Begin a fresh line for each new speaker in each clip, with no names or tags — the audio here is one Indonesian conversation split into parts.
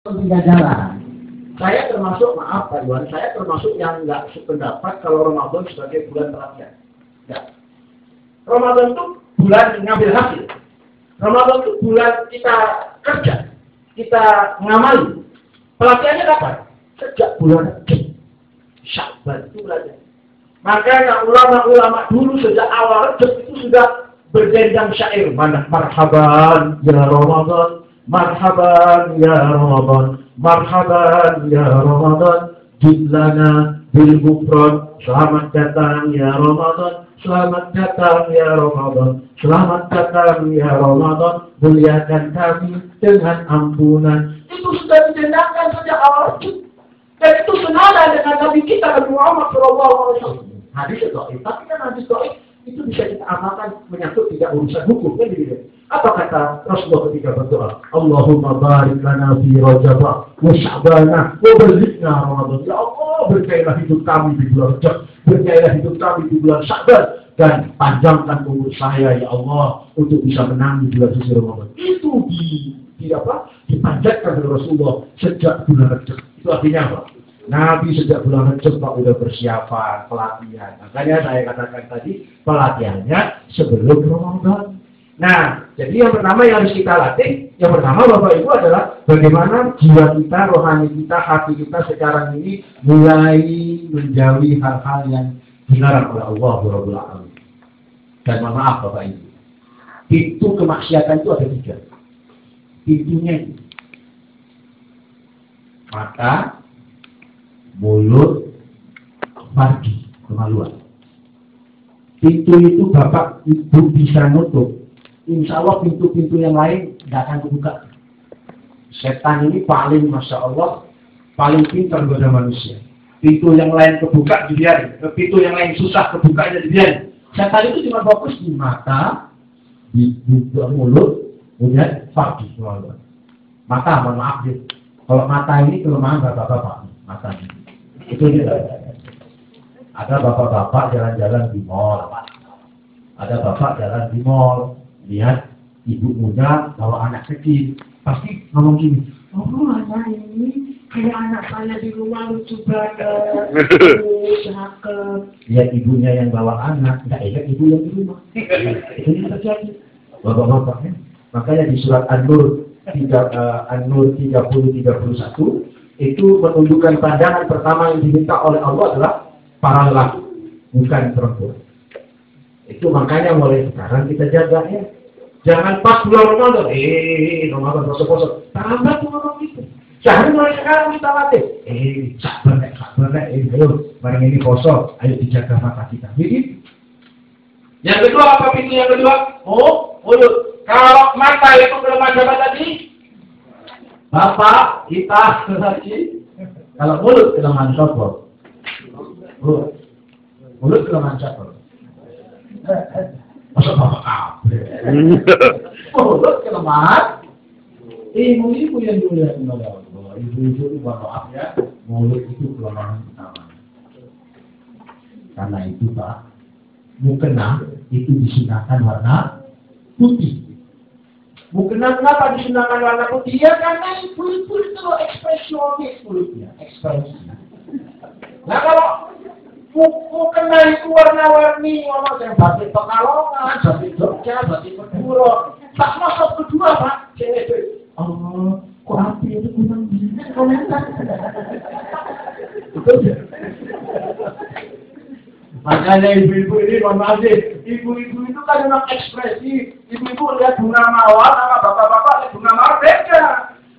Tiga jalan. Saya termasuk, maaf Pak Iwan, saya termasuk yang nggak sependapat kalau Ramadan sebagai bulan pelatihan. Ya. Ramadan itu bulan ngambil hasil. Ramadan itu bulan kita kerja, kita ngamali. Pelatihannya kapan? Sejak bulan Sya'ban itu pelatihan. Makanya ulama-ulama dulu sejak awal itu sudah berdendang syair. Marhaban ya Ramadan. Marhaban ya Ramadan, marhaban ya Ramadan, jidlana bil ghufran. Selamat datang ya Ramadan, selamat datang ya Ramadan, selamat datang ya Ramadan, muliakan kami dengan ampunan. Itu sudah didendangkan sejak awal itu. Dan itu senada dengan Nabi kita Nabi Muhammad SAW. Hadis itu, tapi kan hadis itu bisa kita amalkan menyangkut tidak urusan hukum kan gitu. Apa kata Rasulullah ketika berdoa? Allahumma barik lana fi Rajab wa Sya'ban wa ballighna Ramadan. Ya Allah, berkailah hidup kami di bulan Rajab, berkailah hidup kami di bulan Sya'ban, dan panjangkan umur saya ya Allah untuk bisa menang di bulan suci Ramadan. Itu dipanjatkan oleh Rasulullah sejak bulan Rajab. Itu artinya apa? Nabi sejak bulan Rajab Pak udah persiapan pelatihan. Makanya saya katakan tadi pelatihannya sebelum Ramadan. Nah, jadi yang pertama yang harus kita latih, yang pertama Bapak Ibu adalah bagaimana jiwa kita, rohani kita, hati kita sekarang ini mulai menjauhi hal-hal yang dilarang oleh Allah Rabbul Alamin. Dan mohon maaf Bapak Ibu, pintu kemaksiatan itu ada 3. Pintunya itu mata, mulut, farji, kemaluan. Pintu itu Bapak Ibu bisa nutup. Insya Allah pintu-pintu yang lain tidak akan kebuka. Setan ini paling, Masya Allah, paling pintar kepada manusia. Pintu yang lain kebuka dibiarin. Pintu yang lain susah kebukanya dibiarin. Setan itu cuma fokus di mata, di mulut, kemudian farji, kemaluan. Mata, mohon maaf ya. Kalau mata ini kelemahan bapak-bapak. Mata ini. Itu dia. Ada bapak-bapak jalan-jalan di mall. Ada bapak jalan di mall. Lihat ibu muda bawa anak kecil. Pasti ngomong gini. Oh, anak ini kayak anak saya di rumah lucu banget. Cakep. Lihat ibunya yang bawa anak. Nggak ingat ibu yang di rumah. Itu yang terjadi. Bapak-bapaknya. Makanya di surat An-Nur 30-31 itu menunjukkan pandangan pertama yang diminta oleh Allah adalah para lelaki, bukan perempuan. Itu makanya mulai sekarang kita jaga ya. Jangan pas bulan Ramadan, Ramadan poso-poso. Tambah tuh ngomong gitu. Jangan mulai sekarang kita latih. Sabar, ayo, bareng ini poso, ayo dijaga mata kita. Jadi, yang kedua apa pintu yang kedua? Mulut. Kalau mata itu kelemahan apa tadi? Bapak, kita lagi. Kalau mulut kelemahan sopor. Mulut kelemahan sopor. Masa bapak kabel? Mulut kelemahan. Ibu-ibu yang dulu ibu-ibu itu maaf ya, mulut itu kelemahan utama. Karena itu Pak, mukena itu disunahkan warna putih. Mukena kenapa disunahkan warna putih? Ya karena ibu-ibu itu ekspresionis mulutnya, ekspresi. Nah kalau mukena itu warna-warni, ngomong yang batik Pekalongan, batik Jogja, batik Madura, tak masuk kedua Pak, cewek. Oh, kok api itu kurang komentar? Itu ya. Makanya ibu-ibu ini, mohon maaf sih, ibu-ibu itu kan memang ekspresi. Ibu-ibu lihat bunga mawar, sama bapak-bapak lihat bunga mawar beda.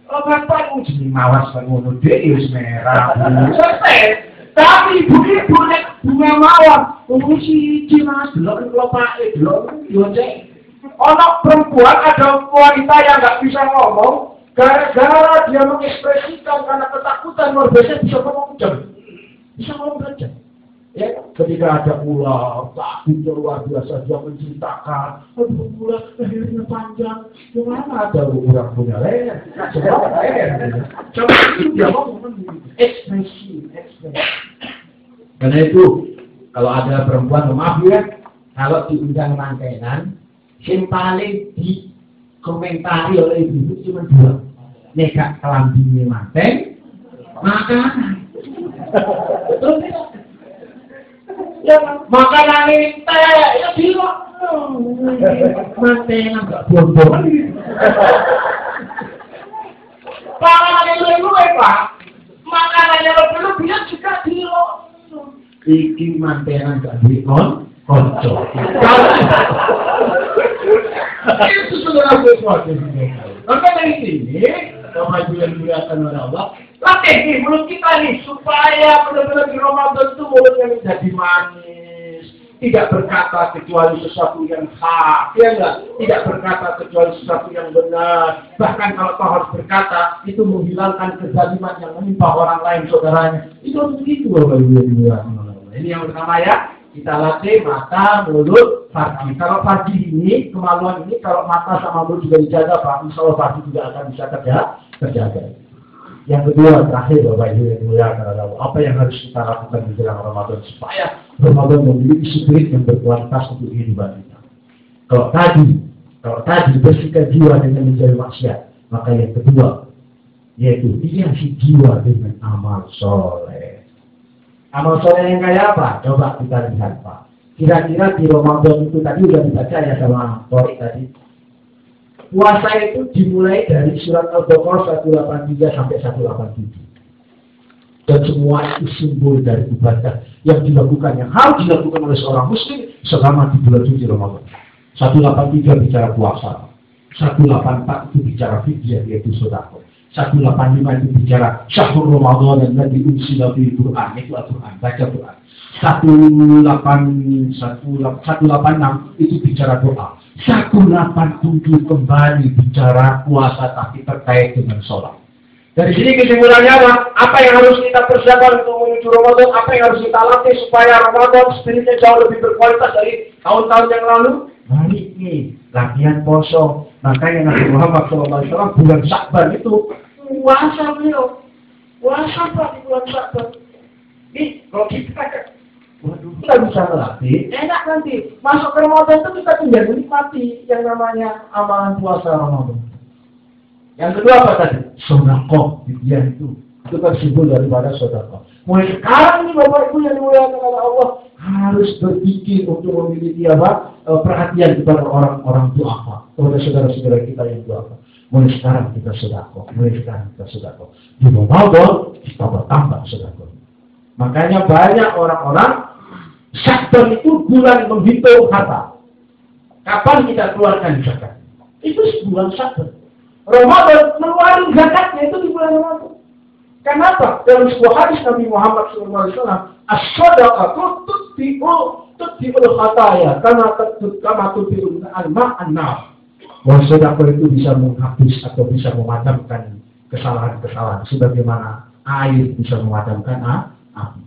Oh, bapak itu jenis mawar sepenuh dia merah, selesai. Tapi ibu-ibu lihat bunga mawar, si Mas, belum kelopak, belum yonce. Orang perempuan ada wanita yang nggak bisa ngomong, gara-gara dia mengekspresikan karena ketakutan luar biasa bisa ngomong bisa ngomong saja. Ya, ketika ada ular, takut luar biasa dia menceritakan, aduh ular lehernya panjang, gimana ada orang punya leher, semua leher. Coba itu dia ngomong ekspresi. Karena itu kalau ada perempuan, maaf ya, kalau diundang mantenan, yang paling dikomentari oleh ibu cuma 2. Nek kelambine manteng, makanan. Betul tidak? Ya, makanan ini teh, ya bilang. Mantengan gak bombong. Makanan yang lebih Pak. Makanan yang lebih juga bilang. Iki mantengan gak diikon, konco. Itu sudah sesuatu. Maka dari sini, Bapak Ibu yang dimuliakan oleh Allah, latih nih mulut kita nih supaya benar-benar di Ramadan itu mulutnya menjadi manis, tidak berkata kecuali sesuatu yang hak, ya enggak? Tidak berkata kecuali sesuatu yang benar. Bahkan kalau kau harus berkata, itu menghilangkan kezaliman yang menimpa orang lain saudaranya. Itu begitu Bapak Ibu yang dimuliakan oleh Allah. Ini yang pertama ya. Kita latih mata, mulut, farji. Kalau farji ini, kemaluan ini, kalau mata sama mulut juga dijaga, Pak, insya Allah farji juga akan bisa terjaga. Yang kedua, terakhir, Bapak Ibu yang dimuliakan oleh Allah, apa yang harus kita lakukan di dalam Ramadan supaya Ramadan memiliki spirit yang berkualitas untuk kehidupan kita. Kalau tadi bersihkan jiwa dengan menjauhi maksiat, maka yang kedua, yaitu hiasi jiwa dengan amal soleh. Amal soleh yang kayak apa? Coba kita lihat Pak. Kira-kira di Ramadan itu tadi sudah dibaca ya sama Tori tadi. Puasa itu dimulai dari surat Al-Baqarah 183 sampai 187. Dan semua itu simbol dari ibadah yang dilakukan, yang harus dilakukan oleh seorang muslim selama di bulan suci Ramadan. 183 bicara puasa. 184 itu bicara fidyah yaitu sedekah. 185 itu bicara syahrul Ramadan dan Nabi unzila fil Quran, itu Al-Quran, baca Quran. 186 itu bicara doa. 187 kembali bicara puasa tapi terkait dengan sholat. Dari sini kesimpulannya apa? Apa yang harus kita persiapkan untuk menuju Ramadan? Apa yang harus kita latih supaya Ramadan spiritnya jauh lebih berkualitas dari tahun-tahun yang lalu? Baik nih, latihan poso. Makanya Nabi Muhammad SAW bulan Sya'ban itu puasa beliau. Puasa Pak di bulan Sya'ban. Nih, kalau kita kita bisa melatih, enak nanti. Masuk ke Ramadan itu kita tinggal menikmati yang namanya amalan puasa Ramadan. Yang kedua apa tadi? Sedekah, dia itu kan simbol daripada sedekah. Mulai sekarang ini Bapak Ibu yang dimuliakan oleh Allah harus berpikir untuk memiliki perhatian kepada orang-orang duafa, kepada saudara-saudara kita yang duafa. Mulai sekarang kita sedekah. Di Ramadan kita bertambah sedekah. Makanya banyak orang-orang Sya'ban itu bulan menghitung harta. Kapan kita keluarkan zakat? Itu bulan Sya'ban. Ramadan mengeluarkan zakatnya itu di bulan Ramadan. Kenapa? Dalam sebuah hadis Nabi Muhammad SAW, as-sadaqatu tutfi'ul khataya kama tutfi'ul al-ma'an-nar. Bahwa sedekah itu bisa menghapus atau bisa memadamkan kesalahan-kesalahan sebagaimana air bisa memadamkan api.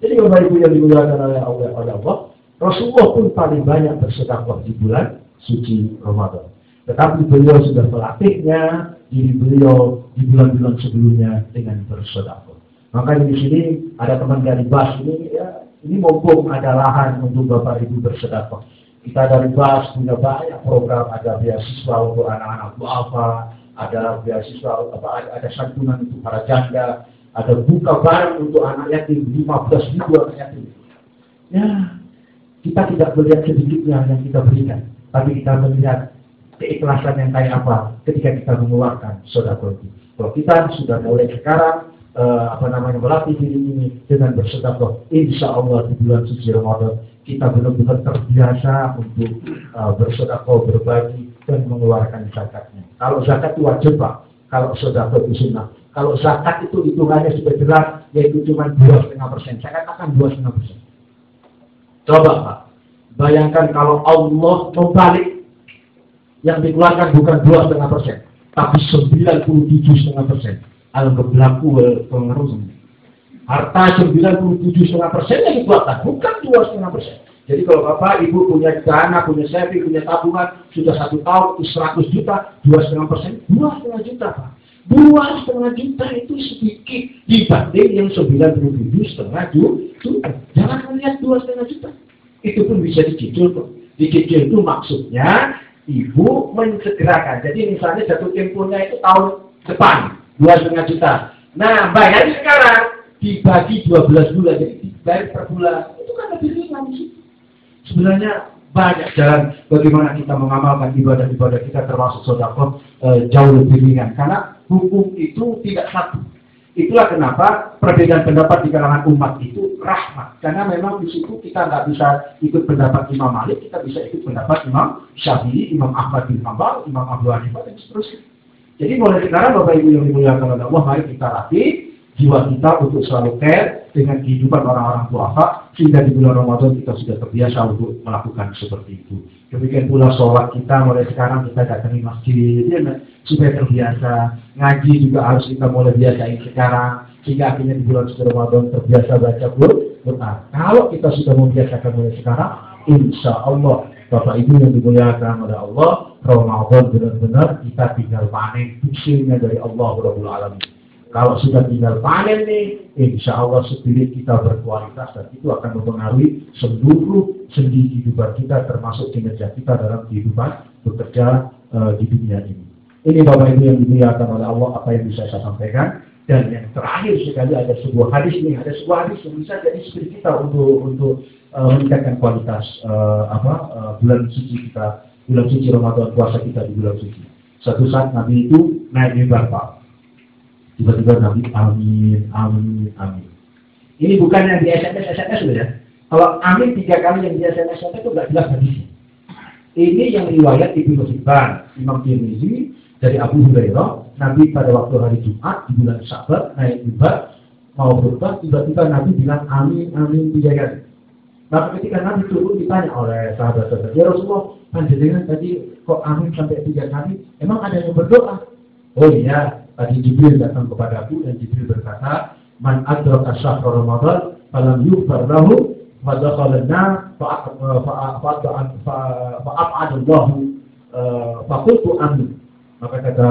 Jadi Bapak Ibu yang dimuliakan oleh Allah, Rasulullah pun paling banyak bersedekah di bulan suci Ramadan. Tetapi beliau sudah melatihnya diri beliau di bulan-bulan sebelumnya dengan bersedekah. Maka di sini ada teman dari BAS ini, ya, ini mumpung ada lahan untuk Bapak Ibu bersedekah. Kita dari BAS punya banyak program, ada beasiswa untuk anak-anak duafa, ada beasiswa, ada santunan untuk para janda, ada buka barang untuk anak yatim, 15.000 anak yatim. Ya, kita tidak melihat sedikitnya yang kita berikan, tapi kita melihat keikhlasan yang kayak apa ketika kita mengeluarkan sedekah itu. Kalau kita sudah mulai sekarang melatih diri ini dengan bersedekah, insya Allah di bulan suci Ramadan kita benar-benar terbiasa untuk bersedekah, berbagi dan mengeluarkan zakatnya. Kalau zakat itu wajib Pak, kalau sedekah itu sunnah. Kalau zakat itu hitungannya sudah jelas, yaitu cuma 2,5%. Saya katakan 2,5%. Coba Pak, bayangkan kalau Allah membalik, yang dikeluarkan bukan 2,5%, tapi 97,5%. Al-Geblaku pengaruh. Harta 97,5% yang dikeluarkan, bukan 2,5%. Jadi kalau Bapak Ibu punya dana, punya saving, punya tabungan, sudah 1 tahun itu 100 juta, 2,5%, 2,5 juta Pak. 2,5 juta itu sedikit dibanding yang 97,5 juta. Jangan melihat 2,5 juta. Itu pun bisa dicicil kok. Dicicil itu maksudnya Ibu mensegerakan. Jadi misalnya jatuh temponya itu tahun depan. 2,5 juta. Nah, bayar sekarang dibagi 12 bulan, jadi dibayar per bulan. Itu kan lebih ringan sih. Sebenarnya banyak jalan bagaimana kita mengamalkan ibadah-ibadah kita termasuk sedekah jauh lebih ringan. Karena hukum itu tidak satu. Itulah kenapa perbedaan pendapat di kalangan umat itu rahmat. Karena memang di situ kita nggak bisa ikut pendapat Imam Malik, kita bisa ikut pendapat Imam Syafi'i, Imam Ahmad bin Hanbal, Imam Abu Hanifah, dan seterusnya. Jadi mulai sekarang Bapak Ibu yang dimuliakan oleh Allah, mari kita latih jiwa kita untuk selalu care dengan kehidupan orang-orang duafa, sehingga di bulan Ramadan kita sudah terbiasa untuk melakukan seperti itu. Demikian pula sholat kita mulai sekarang kita datangi masjid, ya, supaya terbiasa. Ngaji juga harus kita mulai biasain sekarang, sehingga akhirnya di bulan suci Ramadan terbiasa baca Quran. Kalau kita sudah membiasakan mulai sekarang, insya Allah Bapak Ibu yang dimuliakan oleh Allah, Ramadan benar-benar kita tinggal panen hasilnya dari Allah Rabbul Alamin. Kalau sudah tinggal panen nih, insya Allah spirit kita berkualitas dan itu akan mempengaruhi seluruh sendi kehidupan kita, termasuk kinerja kita dalam kehidupan bekerja di dunia ini. Ini Bapak Ibu yang dimuliakan oleh Allah, apa yang bisa saya sampaikan. Dan yang terakhir sekali ada sebuah hadis nih, ada sebuah hadis yang bisa jadi spirit kita untuk meningkatkan kualitas bulan suci kita, bulan suci Ramadan, puasa kita di bulan suci. Suatu saat Nabi itu naik mimbar, Pak. Tiba-tiba Nabi amin, amin, amin. Ini bukan yang di SMS loh ya. Kalau amin 3 kali yang di SMS itu nggak jelas hadisnya. Ini yang riwayat Ibnu Hibban, Imam Tirmizi dari Abu Hurairah. Nabi pada waktu hari Jumat di bulan Sya'ban naik mimbar mau berkhutbah, tiba-tiba Nabi bilang amin, amin 3 kali. Maka ketika Nabi turun ditanya oleh sahabat-sahabat, ya Rasulullah, panjenengan tadi kok amin sampai 3 kali? Emang ada yang berdoa? Oh iya. Tadi Jibril datang kepadaku dan Jibril berkata, "Man adraka syahra Ramadan falam yughfar lahu fa dakhala an-nar fa'ab'adallahu fa qultu amin." Maka kata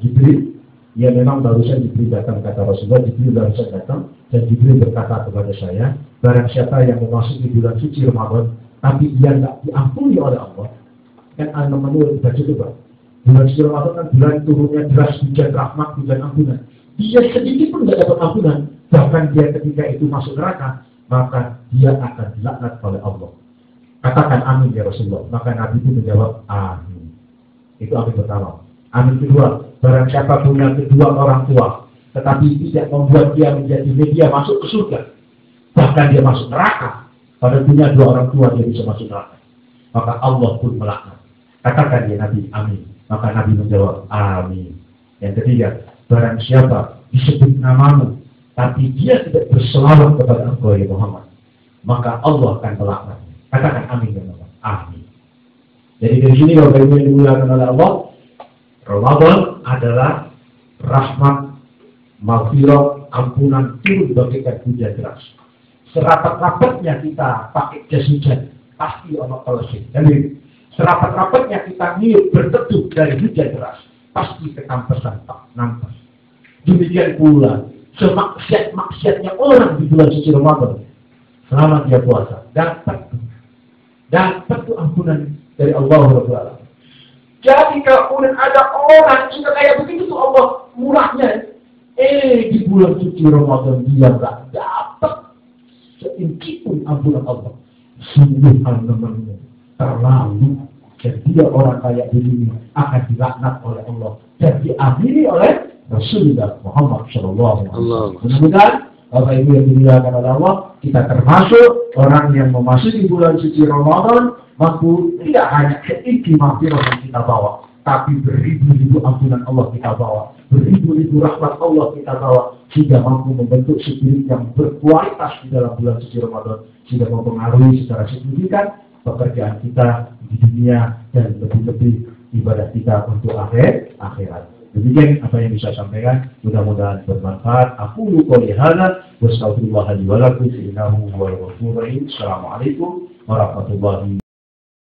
Jibril, ya memang barusan Jibril datang, kata Rasulullah, Jibril barusan datang dan Jibril berkata kepada saya, barang siapa yang memasuki bulan suci Ramadan tapi dia tidak diampuni oleh Allah, kan al-Mamun baca coba. Bulan suci Ramadan kan bulan turunnya deras hujan rahmat, hujan ampunan. Dia sedikit pun tidak dapat ampunan. Bahkan dia ketika itu masuk neraka, maka dia akan dilaknat oleh Allah. Katakan amin ya Rasulullah. Maka Nabi itu menjawab amin. Itu amin pertama. Amin kedua, barang siapa punya kedua orang tua, tetapi tidak membuat dia menjadi media masuk ke surga, bahkan dia masuk neraka, pada punya 2 orang tua dia bisa masuk neraka, maka Allah pun melaknat. Katakan ya Nabi amin. Maka Nabi menjawab amin. Yang ketiga, barang siapa disebut namamu tapi dia tidak berselawat kepada engkau ya Muhammad, maka Allah akan melaknat. Katakan amin ya Muhammad. Amin. Jadi dari sini Bapak Ibu yang dimuliakan oleh Allah, Ramadan adalah rahmat, maghfirah, ampunan turun bagaikan hujan deras. Serapat-rapatnya kita pakai jas hujan, pasti Allah selesai. Jadi serapat-rapatnya kita niat berteduh dari hujan deras, pasti kekampasan tak nampas. Demikian pula semaksiat-maksiatnya orang di bulan suci Ramadan, selama dia puasa, dapat tuh ampunan dari Allah Rabbul Alamin. Jadi kalau ada orang juga kayak begitu tuh Allah murahnya, di bulan suci Ramadan dia nggak dapat seinci pun ampunan Allah. Sungguh namanya terlalu, dan dia orang kayak begini akan dilaknat oleh Allah dan diakhiri oleh Rasulullah Muhammad SAW. Mudah-mudahan Bapak Ibu yang dimuliakan oleh Allah, kita termasuk orang yang memasuki bulan suci Ramadan mampu tidak hanya seinci maghfirah yang kita bawa, tapi beribu-ribu ampunan Allah kita bawa, beribu-ribu rahmat Allah kita bawa, sehingga mampu membentuk spirit yang berkualitas di dalam bulan suci Ramadan, sehingga mempengaruhi secara signifikan pekerjaan kita di dunia dan lebih-lebih ibadah kita untuk akhirat. Demikian apa yang bisa sampaikan, mudah-mudahan bermanfaat. Aku qouli hadza wa astaghfirullah li wa lakum innahu huwal ghafurur rahim. Assalamualaikum warahmatullahi wabarakatuh.